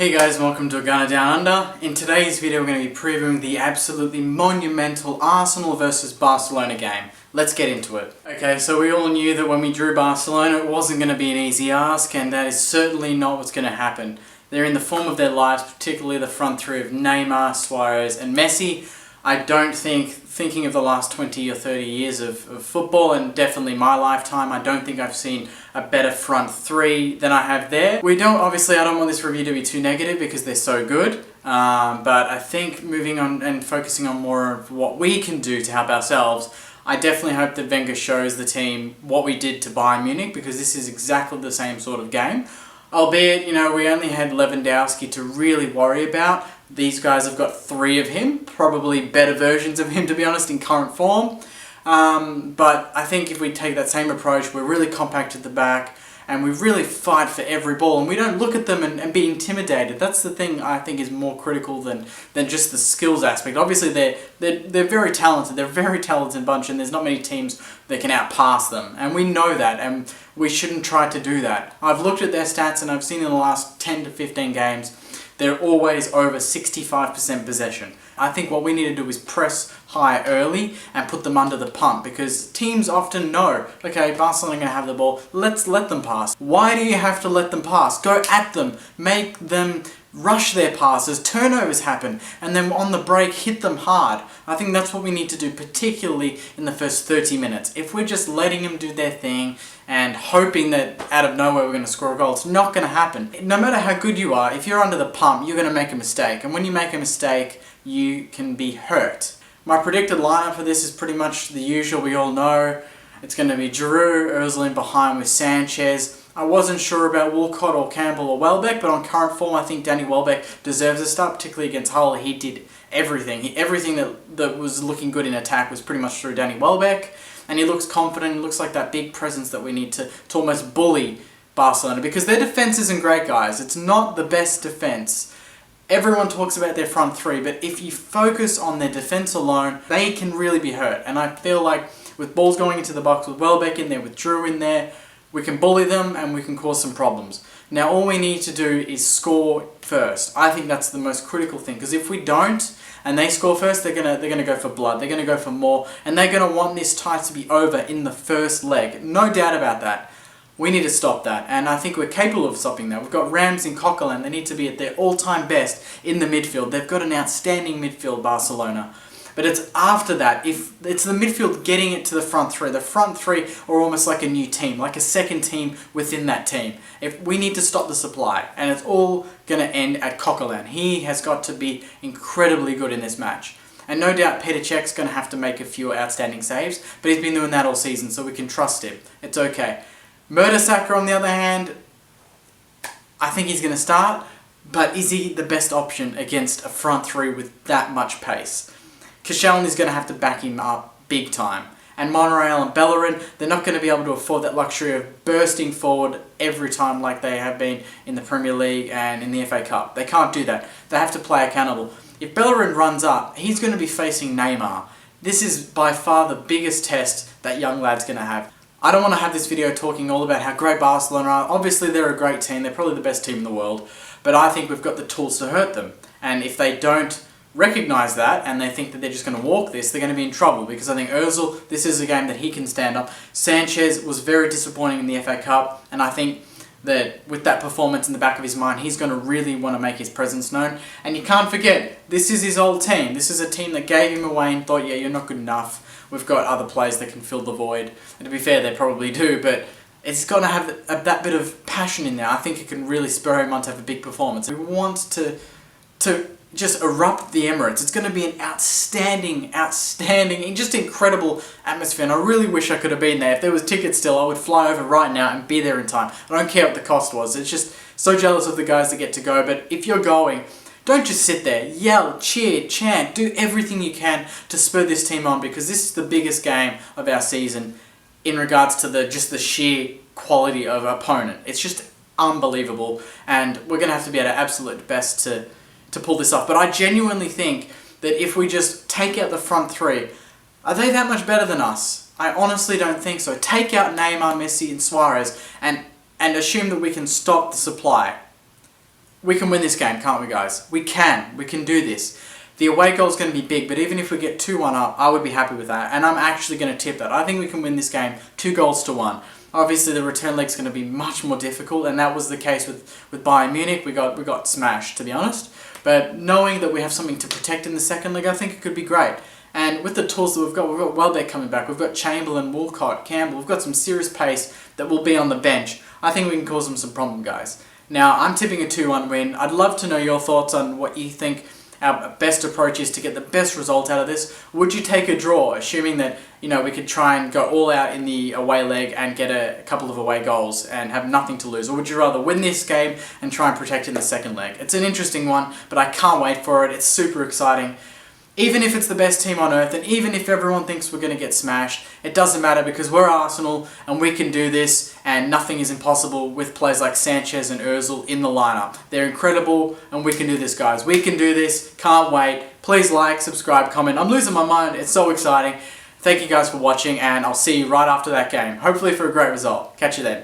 Hey guys, welcome to A Gunner Down Under. In today's video we're going to be previewing the absolutely monumental Arsenal versus Barcelona game. Let's get into it. Okay, so we all knew that when we drew Barcelona it wasn't going to be an easy ask, and that is certainly not what's going to happen. They're in the form of their lives, particularly the front three of Neymar, Suarez and Messi. I don't think, thinking of the last 20 or 30 years of football, and definitely my lifetime, I don't think I've seen a better front three than I have there. I don't want this review to be too negative because they're so good, but I think moving on and focusing on more of what we can do to help ourselves, I definitely hope that Wenger shows the team what we did to Bayern Munich, because this is exactly the same sort of game. Albeit, we only had Lewandowski to really worry about. These guys have got three of him, probably better versions of him, to be honest, in current form. But I think if we take that same approach, we're really compact at the back, and we really fight for every ball, and we don't look at them and be intimidated. That's the thing I think is more critical than just the skills aspect. Obviously, they're very talented. They're a very talented bunch, and there's not many teams that can outpass them. And we know that, and we shouldn't try to do that. I've looked at their stats, and I've seen in the last 10 to 15 games, they're always over 65% possession. I think what we need to do is press high early and put them under the pump, because teams often know, okay, Barcelona are going to have the ball, let's let them pass. Why do you have to let them pass? Go at them, make them rush their passes, turnovers happen, and then on the break hit them hard. I think that's what we need to do, particularly in the first 30 minutes. If we're just letting them do their thing and hoping that out of nowhere we're going to score a goal, it's not going to happen. No matter how good you are, if you're under the pump, you're going to make a mistake, and when you make a mistake, you can be hurt. My predicted lineup for this is pretty much the usual. We all know it's going to be Giroud, Ozil in behind with Sanchez. I wasn't sure about Walcott or Campbell or Welbeck, but on current form I think Danny Welbeck deserves a start, particularly against Hull. He did everything. Everything that was looking good in attack was pretty much through Danny Welbeck, and he looks confident. He looks like that big presence that we need to almost bully Barcelona, because their defence isn't great, guys. It's not the best defence. Everyone talks about their front three, but if you focus on their defence alone, they can really be hurt. And I feel like with balls going into the box, with Welbeck in there, with Drew in there, we can bully them and we can cause some problems. Now all we need to do is score first. I think that's the most critical thing, because if we don't and they score first, they're gonna go for blood. They're gonna go for more, and they're gonna want this tie to be over in the first leg. No doubt about that. We need to stop that, and I think we're capable of stopping that. We've got Rams and Coquelin. They need to be at their all-time best in the midfield. They've got an outstanding midfield, Barcelona. But it's after that, if it's the midfield getting it to the front three. The front three are almost like a new team, like a second team within that team. If we need to stop the supply, and it's all going to end at Coquelin. He has got to be incredibly good in this match. And no doubt Petr Cech's going to have to make a few outstanding saves, but he's been doing that all season, so we can trust him. It's okay. Mertesacker, on the other hand, I think he's going to start, but is he the best option against a front three with that much pace? Koscielny is going to have to back him up big time. And Monreal and Bellerin, they're not going to be able to afford that luxury of bursting forward every time like they have been in the Premier League and in the FA Cup. They can't do that. They have to play accountable. If Bellerin runs up, he's going to be facing Neymar. This is by far the biggest test that young lad's going to have. I don't want to have this video talking all about how great Barcelona are. Obviously they're a great team. They're probably the best team in the world. But I think we've got the tools to hurt them. And if they don't recognise that and they think that they're just going to walk this, they're going to be in trouble, because I think Ozil, this is a game that he can stand up. Sanchez was very disappointing in the FA Cup, and I think that with that performance in the back of his mind, he's going to really want to make his presence known. And you can't forget, this is his old team. This is a team that gave him away and thought, yeah, you're not good enough. We've got other players that can fill the void. And to be fair, they probably do, but it's got to have that bit of passion in there. I think it can really spur him on to have a big performance. We want to just erupt the Emirates. It's going to be an outstanding, just incredible atmosphere, and I really wish I could have been there. If there was tickets still, I would fly over right now and be there in time. I don't care what the cost was. It's just so jealous of the guys that get to go, but if you're going, don't just sit there. Yell, cheer, chant, do everything you can to spur this team on, because this is the biggest game of our season in regards to just the sheer quality of opponent. It's just unbelievable, and we're going to have to be at our absolute best to pull this off. But I genuinely think that if we just take out the front three, are they that much better than us? I honestly don't think so. Take out Neymar, Messi and Suarez and assume that we can stop the supply. we can win this game, can't we, guys? We can do this. The away goal is going to be big, but even if we get 2-1 up, I would be happy with that, and I'm actually going to tip that. I think we can win this game 2-1. Obviously, the return leg's going to be much more difficult, and that was the case with Bayern Munich. We got smashed, to be honest. But knowing that we have something to protect in the second leg, I think it could be great. And with the tools that we've got Welbeck coming back, we've got Chamberlain, Walcott, Campbell, we've got some serious pace that will be on the bench. I think we can cause them some problem, guys. Now, I'm tipping a 2-1 win. I'd love to know your thoughts on what you think our best approach is to get the best result out of this. Would you take a draw, assuming that, we could try and go all out in the away leg and get a couple of away goals and have nothing to lose? Or would you rather win this game and try and protect in the second leg? It's an interesting one, but I can't wait for it. It's super exciting. Even if it's the best team on earth, and even if everyone thinks we're going to get smashed, it doesn't matter because we're Arsenal and we can do this, and nothing is impossible with players like Sanchez and Ozil in the lineup. They're incredible and we can do this, guys. We can do this. Can't wait. Please like, subscribe, comment. I'm losing my mind. It's so exciting. Thank you guys for watching, and I'll see you right after that game. Hopefully for a great result. Catch you then.